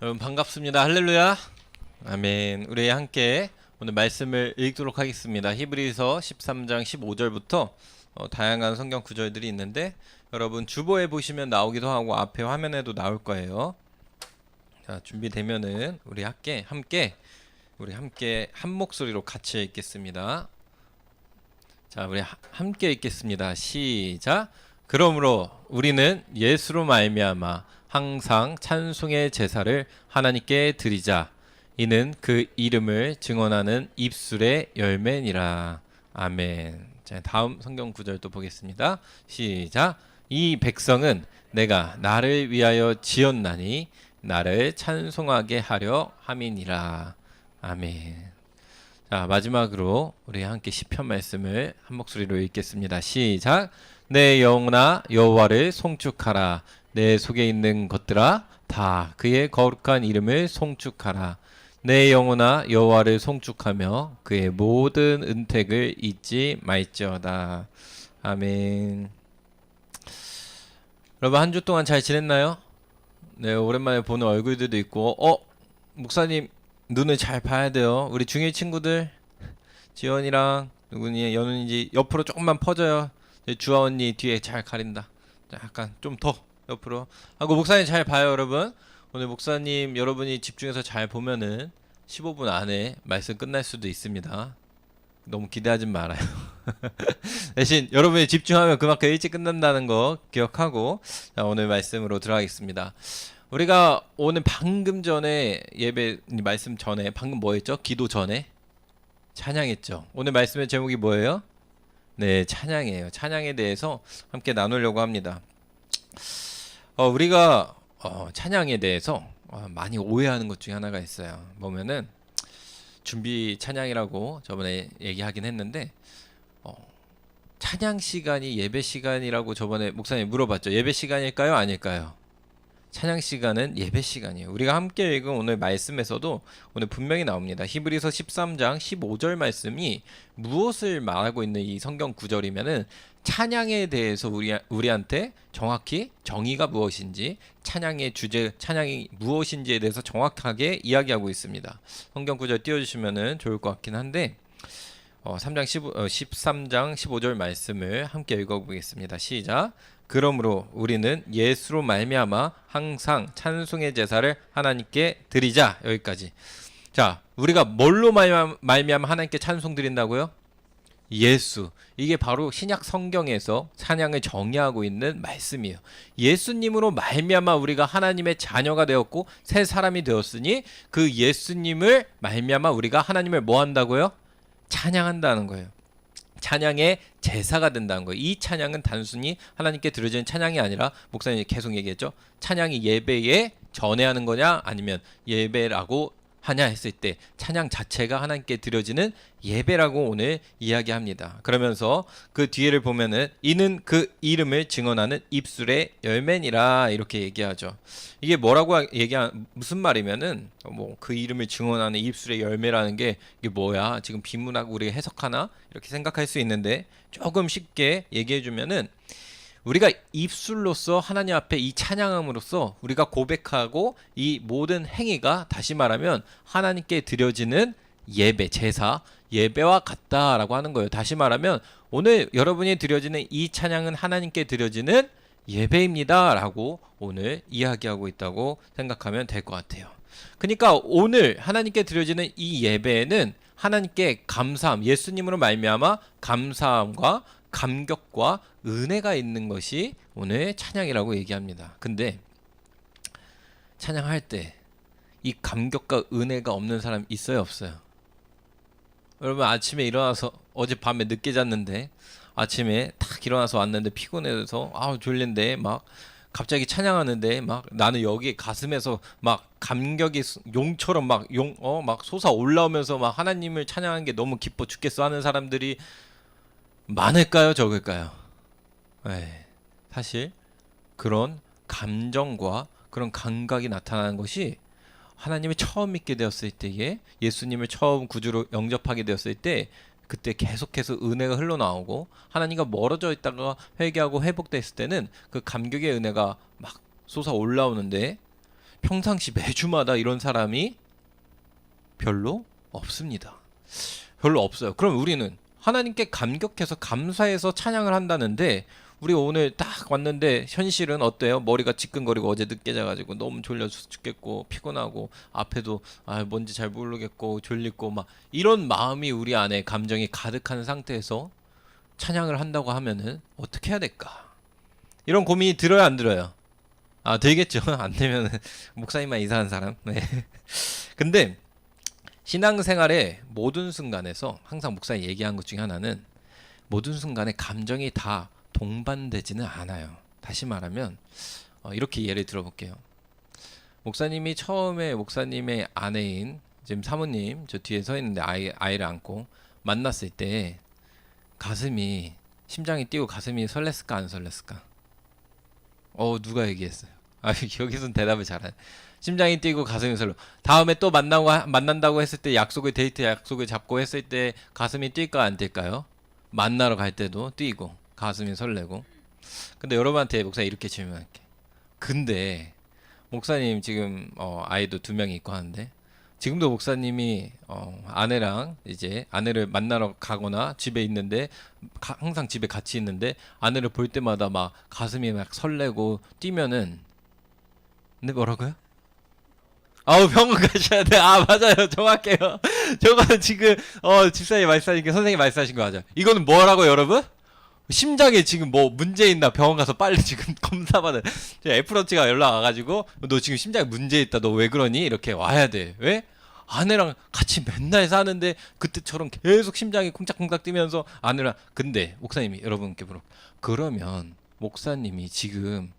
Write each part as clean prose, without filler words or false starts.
여러분 반갑습니다. 할렐루야. 아멘. 우리 함께 오늘 말씀을 읽도록 하겠습니다. 히브리서 13장 15절부터 다양한 성경 구절들이 있는데 여러분 주보에 보시면 나오기도 하고 앞에 화면에도 나올 거예요. 자, 준비되면은 우리 함께 한 목소리로 같이 읽겠습니다. 자, 우리 함께 읽겠습니다. 시작. 그러므로 우리는 예수로 말미암아 항상 찬송의 제사를 하나님께 드리자. 이는 그 이름을 증언하는 입술의 열매니라. 아멘. 자, 다음 성경 구절 또 보겠습니다. 시작. 이 백성은 내가 나를 위하여 지었나니 나를 찬송하게 하려 함이니라. 아멘. 자, 마지막으로 우리 함께 시편 말씀을 한 목소리로 읽겠습니다. 시작. 내 영혼아 여호와를 송축하라. 내 속에 있는 것들아 다 그의 거룩한 이름을 송축하라. 내 영혼아 여호와를 송축하며 그의 모든 은택을 잊지 말지어다. 아멘. 여러분 한 주 동안 잘 지냈나요? 네, 오랜만에 보는 얼굴들도 있고 목사님 눈을 잘 봐야 돼요. 우리 중1 친구들 지원이랑 누구니 연훈인지 옆으로 조금만 퍼져요. 주아 언니 뒤에 잘 가린다. 약간 좀 더 옆으로 하고 목사님 잘 봐요. 여러분 오늘 목사님 여러분이 집중해서 잘 보면은 15분 안에 말씀 끝날 수도 있습니다. 너무 기대하지 말아요. 대신 여러분이 집중하면 그만큼 일찍 끝난다는 거 기억하고 자, 오늘 말씀으로 들어가겠습니다. 우리가 오늘 방금 전에 예배 말씀 전에 방금 뭐 했죠? 기도 전에 찬양했죠. 오늘 말씀의 제목이 뭐예요? 네, 찬양이에요. 찬양에 대해서 함께 나누려고 합니다. 우리가 찬양에 대해서 많이 오해하는 것 중에 하나가 있어요. 보면은 준비 찬양이라고 저번에 얘기하긴 했는데 찬양 시간이 예배 시간이라고 저번에 목사님 물어봤죠. 예배 시간일까요? 아닐까요? 찬양 시간은 예배 시간이에요. 우리가 함께 읽은 오늘 말씀에서도 오늘 분명히 나옵니다. 히브리서 13장 15절 말씀이 무엇을 말하고 있는 이 성경 구절이면은 찬양에 대해서 우리한테 정확히 정의가 무엇인지 찬양의 주제, 찬양이 무엇인지에 대해서 정확하게 이야기하고 있습니다. 성경 구절 띄워주시면은 좋을 것 같긴 한데 13장 15절 말씀을 함께 읽어보겠습니다. 시작. 그러므로 우리는 예수로 말미암아 항상 찬송의 제사를 하나님께 드리자. 여기까지. 자, 우리가 뭘로 말미암아 하나님께 찬송 드린다고요? 예수. 이게 바로 신약 성경에서 찬양을 정의하고 있는 말씀이에요. 예수님으로 말미암아 우리가 하나님의 자녀가 되었고 새 사람이 되었으니 그 예수님을 말미암아 우리가 하나님을 뭐 한다고요? 찬양한다는 거예요. 찬양의 제사가 된다는 거예요. 이 찬양은 단순히 하나님께 드려지는 찬양이 아니라 목사님이 계속 얘기했죠. 찬양이 예배에 전해하는 거냐 아니면 예배라고 하냐 했을 때 찬양 자체가 하나님께 드려지는 예배라고 오늘 이야기합니다. 그러면서 그 뒤에를 보면은 이는 그 이름을 증언하는 입술의 열매니라 이렇게 얘기하죠. 이게 뭐라고 무슨 말이면은 뭐 그 이름을 증언하는 입술의 열매라는 게 이게 뭐야? 지금 비문하고 우리가 해석하나? 이렇게 생각할 수 있는데 조금 쉽게 얘기해 주면은 우리가 입술로서 하나님 앞에 이 찬양함으로써 우리가 고백하고 이 모든 행위가 다시 말하면 하나님께 드려지는 예배, 제사, 예배와 같다라고 하는 거예요. 다시 말하면 오늘 여러분이 드려지는 이 찬양은 하나님께 드려지는 예배입니다 라고 오늘 이야기하고 있다고 생각하면 될 것 같아요. 그러니까 오늘 하나님께 드려지는 이 예배에는 하나님께 감사함, 예수님으로 말미암아 감사함과 감격과 은혜가 있는 것이 오늘 찬양이라고 얘기합니다. 근데 찬양할 때 이 감격과 은혜가 없는 사람 있어요, 없어요? 여러분 아침에 일어나서 어젯밤에 늦게 잤는데 아침에 딱 일어나서 왔는데 피곤해서 졸린데 막 갑자기 찬양하는데 막 나는 여기 가슴에서 막 감격이 용처럼 막 솟아 올라오면서 막 하나님을 찬양하는 게 너무 기뻐 죽겠어 하는 사람들이 많을까요? 적을까요? 네, 사실 그런 감정과 그런 감각이 나타나는 것이 하나님을 처음 믿게 되었을 때에 예수님을 처음 구주로 영접하게 되었을 때 그때 계속해서 은혜가 흘러나오고 하나님과 멀어져 있다가 회개하고 회복됐을 때는 그 감격의 은혜가 막 솟아 올라오는데 평상시 매주마다 이런 사람이 별로 없습니다. 별로 없어요. 그럼 우리는 하나님께 감격해서 감사해서 찬양을 한다는데 우리 오늘 딱 왔는데 현실은 어때요? 머리가 지끈거리고 어제 늦게 자가지고 너무 졸려 죽겠고 피곤하고 앞에도 뭔지 잘 모르겠고 졸리고 막 이런 마음이 우리 안에 감정이 가득한 상태에서 찬양을 한다고 하면은 어떻게 해야 될까? 이런 고민이 들어요, 안 들어요? 되겠죠. 안 되면은 목사님만 이상한 사람. 네. 근데 신앙생활의 모든 순간에서 항상 목사님 얘기한 것 중에 하나는 모든 순간에 감정이 다 동반되지는 않아요. 다시 말하면 이렇게 예를 들어볼게요. 목사님이 처음에 목사님의 아내인 지금 사모님 저 뒤에 서 있는데 아이를 안고 만났을 때 가슴이 심장이 뛰고 가슴이 설렜을까 안 설렜을까? 누가 얘기했어요? 여기선 대답을 잘하네. 심장이 뛰고 가슴이 설레. 다음에 또 만난다고 했을 때 데이트 약속을 잡고 했을 때 가슴이 뛸까 안 뛸까요? 만나러 갈 때도 뛰고 가슴이 설레고. 근데 여러분한테 목사님 이렇게 질문할게. 근데 목사님 지금 아이도 2명이 있고 하는데 지금도 목사님이 아내랑 이제 아내를 만나러 가거나 집에 있는데 항상 집에 같이 있는데 아내를 볼 때마다 막 가슴이 막 설레고 뛰면은 근데 뭐라고요? 병원 가셔야 돼. 맞아요. 정확해요. 저거는 지금 집사님 말씀하신 선생님 말씀하신 거 맞아요. 이거는 뭐라고 여러분? 심장에 지금 뭐 문제 있나 병원 가서 빨리 지금 검사받아. 애플워치가 연락 와가지고 너 지금 심장에 문제 있다. 너 왜 그러니? 이렇게 와야 돼. 왜? 아내랑 같이 맨날 사는데 그때처럼 계속 심장이 쿵짝쿵짝 뛰면서 아내랑 근데 목사님이 여러분께 물어. 그러면 목사님이 지금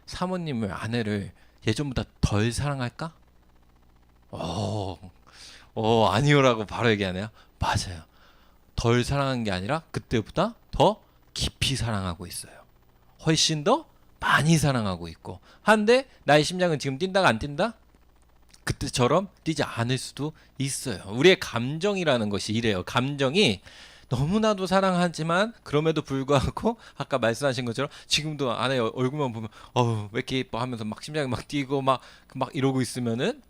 사모님을 아내를 예전보다 덜 사랑할까? 아니요라고 바로 얘기하네요. 맞아요. 덜 사랑한 게 아니라 그때보다 더 깊이 사랑하고 있어요. 훨씬 더 많이 사랑하고 있고 한데 나의 심장은 지금 뛴다가 안 뛴다? 그때처럼 뛰지 않을 수도 있어요. 우리의 감정이라는 것이 이래요. 감정이 너무나도 사랑하지만 그럼에도 불구하고 아까 말씀하신 것처럼 지금도 아내 얼굴만 보면 왜 이렇게 예뻐 하면서 막 심장이 막 뛰고 막 이러고 있으면은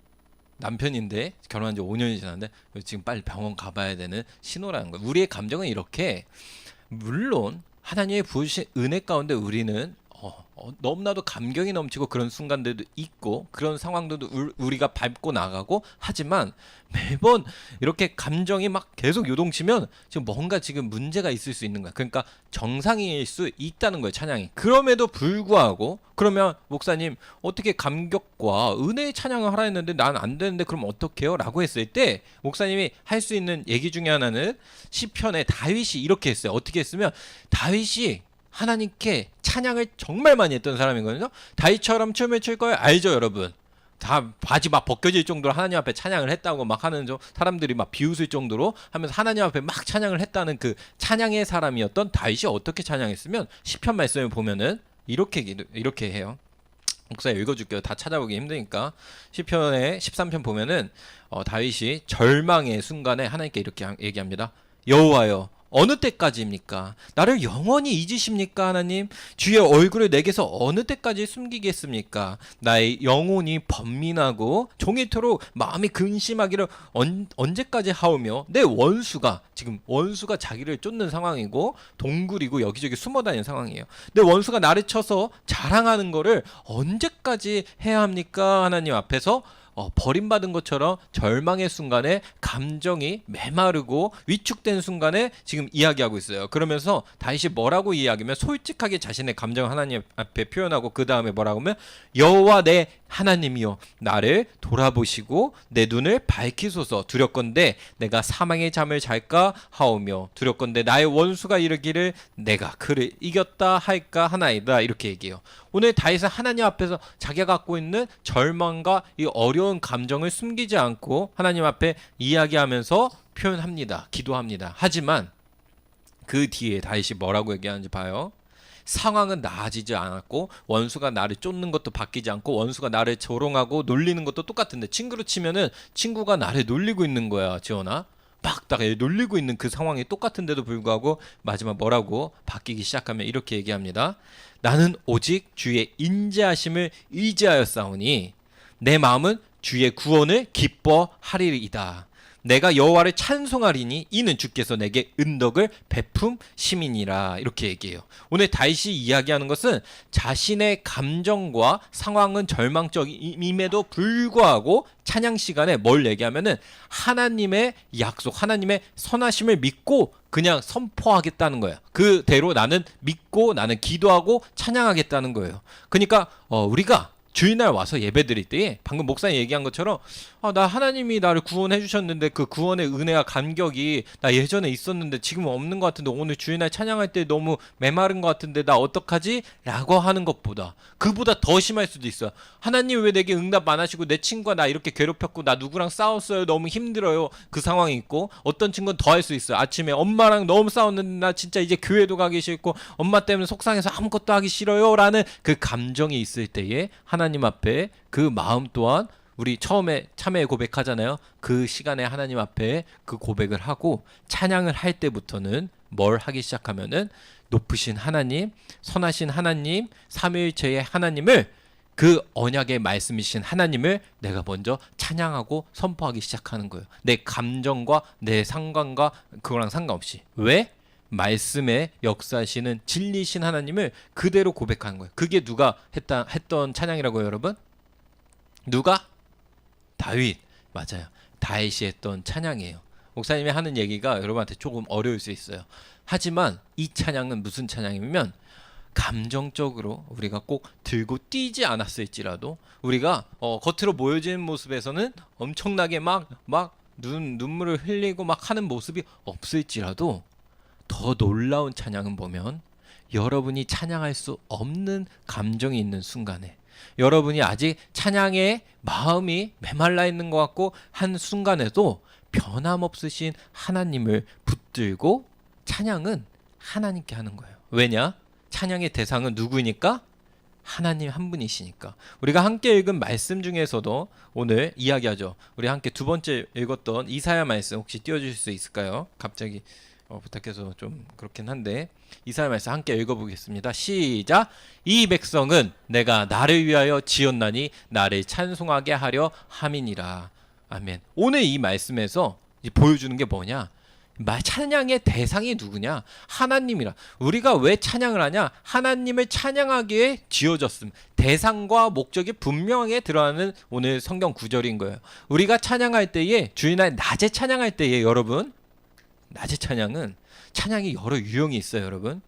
남편인데 결혼한 지 5년이 지났는데 지금 빨리 병원 가봐야 되는 신호라는 거예요. 우리의 감정은 이렇게 물론 하나님의 부으신 은혜 가운데 우리는 너무나도 감격이 넘치고 그런 순간들도 있고 그런 상황들도 우리가 밟고 나가고 하지만 매번 이렇게 감정이 막 계속 요동치면 지금 뭔가 지금 문제가 있을 수 있는 거야. 그러니까 정상일 수 있다는 거예요. 찬양이. 그럼에도 불구하고 그러면 목사님 어떻게 감격과 은혜의 찬양을 하라 했는데 난 안 되는데 그럼 어떡해요? 라고 했을 때 목사님이 할 수 있는 얘기 중에 하나는 시편에 다윗이 이렇게 했어요. 어떻게 했으면 다윗이 하나님께 찬양을 정말 많이 했던 사람이거든요. 다윗처럼 춤을 출 거예요. 알죠, 여러분? 다 바지 막 벗겨질 정도로 하나님 앞에 찬양을 했다고 막 하는 사람들이 막 비웃을 정도로 하면서 하나님 앞에 막 찬양을 했다는 그 찬양의 사람이었던 다윗이 어떻게 찬양했으면 시편 말씀을 보면은 이렇게 해요. 목사님 읽어줄게요. 다 찾아보기 힘드니까. 시편의 13편 보면은 다윗이 절망의 순간에 하나님께 이렇게 얘기합니다. 여호와여 어느 때까지입니까? 나를 영원히 잊으십니까 하나님? 주의 얼굴을 내게서 어느 때까지 숨기겠습니까? 나의 영혼이 번민하고 종일토록 마음이 근심하기를 언제까지 하오며 내 원수가 지금 원수가 자기를 쫓는 상황이고 동굴이고 여기저기 숨어다니는 상황이에요. 내 원수가 나를 쳐서 자랑하는 거를 언제까지 해야 합니까? 하나님 앞에서 버림받은 것처럼 절망의 순간에 감정이 메마르고 위축된 순간에 지금 이야기하고 있어요. 그러면서 다윗이 뭐라고 이야기하면 솔직하게 자신의 감정을 하나님 앞에 표현하고 그 다음에 뭐라고 하면 여호와 내 하나님이여 나를 돌아보시고 내 눈을 밝히소서. 두렵건대 내가 사망의 잠을 잘까 하오며 두렵건대 나의 원수가 이르기를 내가 그를 이겼다 할까 하나이다. 이렇게 얘기해요. 오늘 다윗은 하나님 앞에서 자기가 갖고 있는 절망과 이 어려운 감정을 숨기지 않고 하나님 앞에 이야기하면서 표현합니다. 기도합니다. 하지만 그 뒤에 다윗이 뭐라고 얘기하는지 봐요. 상황은 나아지지 않았고 원수가 나를 쫓는 것도 바뀌지 않고 원수가 나를 조롱하고 놀리는 것도 똑같은데 친구로 치면은 친구가 나를 놀리고 있는 거야. 지원아 막 놀리고 있는 그 상황이 똑같은데도 불구하고 마지막 뭐라고 바뀌기 시작하면 이렇게 얘기합니다. 나는 오직 주의 인자하심을 의지하였사오니 내 마음은 주의 구원을 기뻐하리이다. 내가 여호와를 찬송하리니 이는 주께서 내게 은덕을 베품심이니라. 이렇게 얘기해요. 오늘 다윗이 이야기하는 것은 자신의 감정과 상황은 절망적임에도 불구하고 찬양 시간에 뭘 얘기하면은 하나님의 약속, 하나님의 선하심을 믿고 그냥 선포하겠다는 거예요. 그대로 나는 믿고 나는 기도하고 찬양하겠다는 거예요. 그러니까 우리가 주일날 와서 예배드릴 때에 방금 목사님 얘기한 것처럼 나 하나님이 나를 구원해 주셨는데 그 구원의 은혜와 감격이 나 예전에 있었는데 지금은 없는 것 같은데 오늘 주일날 찬양할 때 너무 메마른 것 같은데 나 어떡하지? 라고 하는 것보다 그보다 더 심할 수도 있어요. 하나님 왜 내게 응답 안 하시고 내 친구가 나 이렇게 괴롭혔고 나 누구랑 싸웠어요. 너무 힘들어요. 그 상황이 있고 어떤 친구는 더 할 수 있어요. 아침에 엄마랑 너무 싸웠는데 나 진짜 이제 교회도 가기 싫고 엄마 때문에 속상해서 아무것도 하기 싫어요. 라는 그 감정이 있을 때에 하나님 앞에 그 마음 또한 우리 처음에 참회 고백하잖아요. 그 시간에 하나님 앞에 그 고백을 하고 찬양을 할 때부터는 뭘 하기 시작하면은 높으신 하나님, 선하신 하나님, 삼위일체의 하나님을 그 언약의 말씀이신 하나님을 내가 먼저 찬양하고 선포하기 시작하는 거예요. 내 감정과 내 상관과 그거랑 상관없이. 왜? 말씀에 역사하시는 진리신 하나님을 그대로 고백하는 거예요. 그게 누가 했던 찬양이라고요, 여러분? 누가? 다윗. 맞아요. 다윗이 했던 찬양이에요. 목사님이 하는 얘기가 여러분한테 조금 어려울 수 있어요. 하지만 이 찬양은 무슨 찬양이면 감정적으로 우리가 꼭 들고 뛰지 않았을지라도 우리가 겉으로 보여지는 모습에서는 엄청나게 막 눈물을 흘리고 막 하는 모습이 없을지라도 더 놀라운 찬양은 보면 여러분이 찬양할 수 없는 감정이 있는 순간에 여러분이 아직 찬양에 마음이 메말라 있는 것 같고 한 순간에도 변함없으신 하나님을 붙들고 찬양은 하나님께 하는 거예요. 왜냐? 찬양의 대상은 누구니까? 하나님 한 분이시니까. 우리가 함께 읽은 말씀 중에서도 오늘 이야기하죠. 우리 함께 두 번째 읽었던 이사야 말씀 혹시 띄워주실 수 있을까요? 갑자기 부탁해서 좀 그렇긴 한데 이사야 말씀 함께 읽어보겠습니다. 시작. 이 백성은 내가 나를 위하여 지었나니 나를 찬송하게 하려 함이니라. 아멘. 오늘 이 말씀에서 보여주는 게 뭐냐? 찬양의 대상이 누구냐? 하나님이라. 우리가 왜 찬양을 하냐? 하나님을 찬양하기에 지어졌음. 대상과 목적이 분명하게 드러나는 오늘 성경 구절인 거예요. 우리가 찬양할 때에 주일날 낮에 찬양할 때에 여러분 낮에 찬양이 여러 유형이 있어요, 여러분.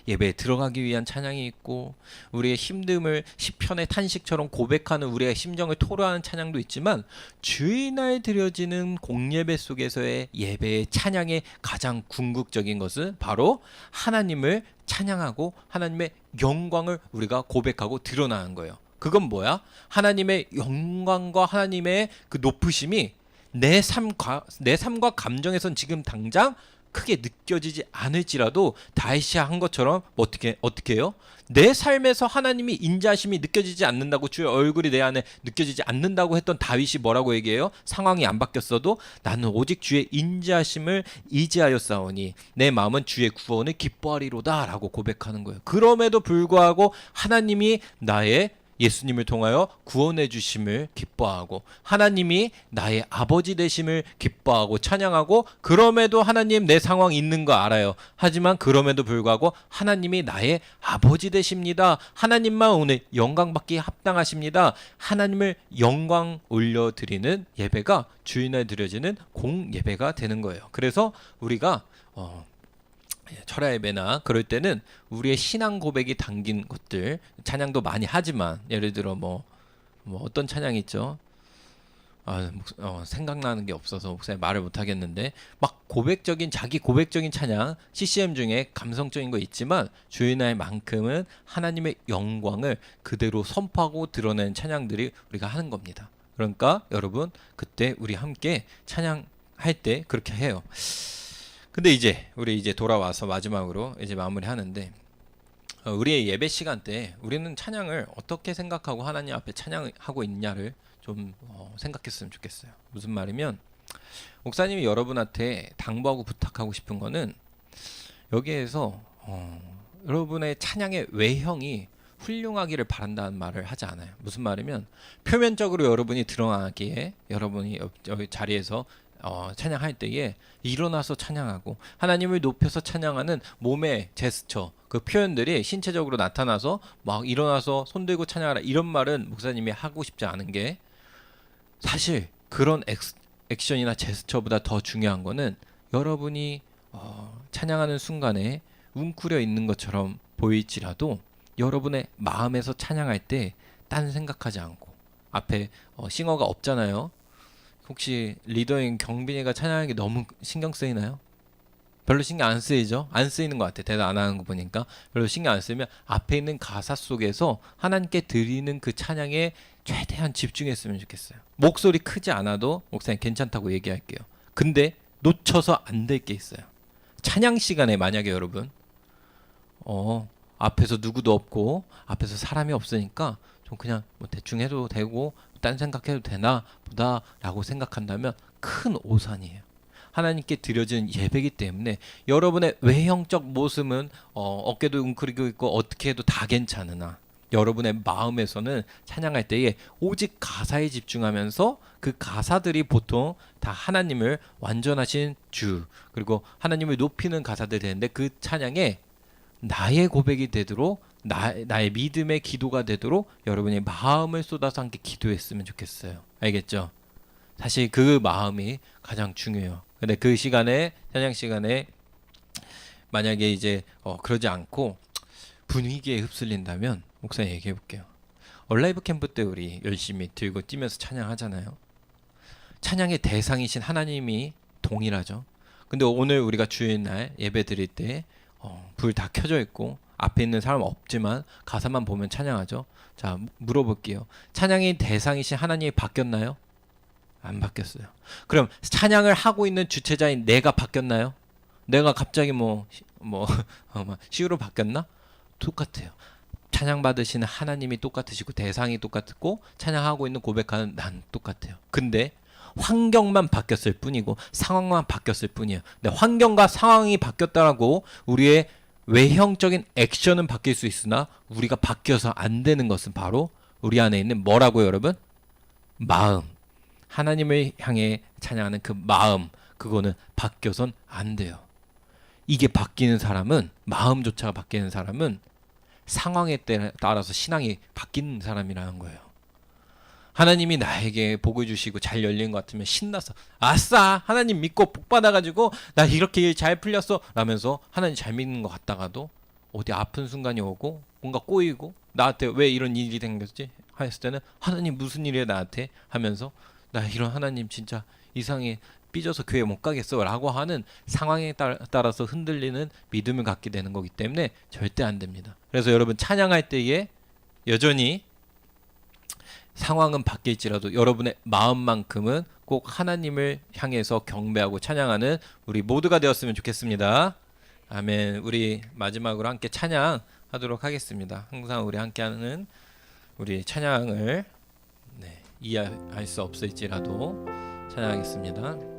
예배에 들어가기 위한 찬양이 있고 우리의 힘듦을 시편의 탄식처럼 고백하는 우리의 심정을 토로하는 찬양도 있지만 주일날 드려지는 공예배 속에서의 예배의 찬양의 가장 궁극적인 것은 바로 하나님을 찬양하고 하나님의 영광을 우리가 고백하고 드러나는 거예요. 그건 뭐야? 하나님의 영광과 하나님의 그 높으심이 내 삶과 감정에선 지금 당장 크게 느껴지지 않을지라도 다윗이 한 것처럼 어떻게 해요? 내 삶에서 하나님이 인자하심이 느껴지지 않는다고 주의 얼굴이 내 안에 느껴지지 않는다고 했던 다윗이 뭐라고 얘기해요? 상황이 안 바뀌었어도 나는 오직 주의 인자하심을 의지하였사오니 내 마음은 주의 구원을 기뻐하리로다 라고 고백하는 거예요. 그럼에도 불구하고 하나님이 나의 예수님을 통하여 구원해 주심을 기뻐하고 하나님이 나의 아버지 되심을 기뻐하고 찬양하고 그럼에도 하나님 내 상황 있는 거 알아요. 하지만 그럼에도 불구하고 하나님이 나의 아버지 되십니다. 하나님만 오늘 영광 받기 합당하십니다. 하나님을 영광 올려드리는 예배가 주일날 드려지는 공예배가 되는 거예요. 그래서 우리가 철야 예배나 그럴 때는 우리의 신앙 고백이 담긴 것들 찬양도 많이 하지만 예를 들어 뭐 어떤 찬양이 있죠? 생각나는 게 없어서 목사님 말을 못 하겠는데 막 자기 고백적인 찬양 CCM 중에 감성적인 거 있지만 주일날만큼은 하나님의 영광을 그대로 선포하고 드러내는 찬양들이 우리가 하는 겁니다. 그러니까 여러분 그때 우리 함께 찬양할 때 그렇게 해요. 근데 우리 돌아와서 마지막으로 이제 마무리하는데 우리의 예배 시간 때 우리는 찬양을 어떻게 생각하고 하나님 앞에 찬양하고 있냐를 좀 생각했으면 좋겠어요. 무슨 말이면 목사님이 여러분한테 당부하고 부탁하고 싶은 거는 여기에서 여러분의 찬양의 외형이 훌륭하기를 바란다는 말을 하지 않아요. 무슨 말이면 표면적으로 여러분이 드러나기에 여러분이 여기 자리에서 찬양할 때에 일어나서 찬양하고 하나님을 높여서 찬양하는 몸의 제스처 그 표현들이 신체적으로 나타나서 막 일어나서 손 들고 찬양하라 이런 말은 목사님이 하고 싶지 않은 게 사실 그런 액션이나 제스처보다 더 중요한 거는 여러분이 찬양하는 순간에 웅크려 있는 것처럼 보일지라도 여러분의 마음에서 찬양할 때 딴 생각하지 않고 앞에 싱어가 없잖아요. 혹시 리더인 경빈이가 찬양하는 게 너무 신경 쓰이나요? 별로 신경 안 쓰이죠? 안 쓰이는 것 같아. 대답 안 하는 거 보니까 별로 신경 안 쓰면 앞에 있는 가사 속에서 하나님께 드리는 그 찬양에 최대한 집중했으면 좋겠어요. 목소리 크지 않아도 목사님 괜찮다고 얘기할게요. 근데 놓쳐서 안 될 게 있어요. 찬양 시간에 만약에 여러분 앞에서 누구도 없고 앞에서 사람이 없으니까 좀 그냥 뭐 대충 해도 되고 딴 생각해도 되나 보다 라고 생각한다면 큰 오산이에요. 하나님께 드려지는 예배이기 때문에 여러분의 외형적 모습은 어깨도 웅크리고 있고 어떻게 해도 다 괜찮으나 여러분의 마음에서는 찬양할 때에 오직 가사에 집중하면서 그 가사들이 보통 다 하나님을 완전하신 주 그리고 하나님을 높이는 가사들이 되는데 그 찬양에 나의 고백이 되도록 나의 믿음의 기도가 되도록 여러분이 마음을 쏟아서 함께 기도했으면 좋겠어요. 알겠죠? 사실 그 마음이 가장 중요해요. 근데 그 시간에 찬양 시간에 만약에 이제 그러지 않고 분위기에 휩쓸린다면 목사님 얘기해 볼게요. 얼라이브 캠프 때 우리 열심히 들고 뛰면서 찬양하잖아요. 찬양의 대상이신 하나님이 동일하죠. 근데 오늘 우리가 주일날 예배 드릴 때 불 다 켜져 있고 앞에 있는 사람 없지만 가사만 보면 찬양하죠. 자, 물어볼게요. 찬양의 대상이신 하나님이 바뀌었나요? 안 바뀌었어요. 그럼 찬양을 하고 있는 주체자인 내가 바뀌었나요? 내가 갑자기 시우로 바뀌었나? 똑같아요. 찬양 받으시는 하나님이 똑같으시고 대상이 똑같고 찬양하고 있는 고백하는 난 똑같아요. 근데 환경만 바뀌었을 뿐이고 상황만 바뀌었을 뿐이에요. 근데 환경과 상황이 바뀌었다라고 우리의 외형적인 액션은 바뀔 수 있으나 우리가 바뀌어서 안 되는 것은 바로 우리 안에 있는 뭐라고요, 여러분? 마음. 하나님을 향해 찬양하는 그 마음, 그거는 바뀌어선 안 돼요. 이게 바뀌는 사람은, 마음조차가 바뀌는 사람은 상황에 따라서 신앙이 바뀌는 사람이라는 거예요. 하나님이 나에게 복을 주시고 잘 열린 것 같으면 신나서 아싸 하나님 믿고 복 받아가지고 나 이렇게 일 잘 풀렸어 라면서 하나님 잘 믿는 것 같다가도 어디 아픈 순간이 오고 뭔가 꼬이고 나한테 왜 이런 일이 생겼지 했을 때는 하나님 무슨 일이야 나한테 하면서 나 이런 하나님 진짜 이상해 삐져서 교회 못 가겠어 라고 하는 상황에 따라서 흔들리는 믿음을 갖게 되는 거기 때문에 절대 안 됩니다. 그래서 여러분 찬양할 때에 여전히 상황은 바뀔지라도 여러분의 마음만큼은 꼭 하나님을 향해서 경배하고 찬양하는 우리 모두가 되었으면 좋겠습니다. 아멘. 우리 마지막으로 함께 찬양하도록 하겠습니다. 항상 우리 함께하는 우리 찬양을 이해할 수 없을지라도 찬양하겠습니다.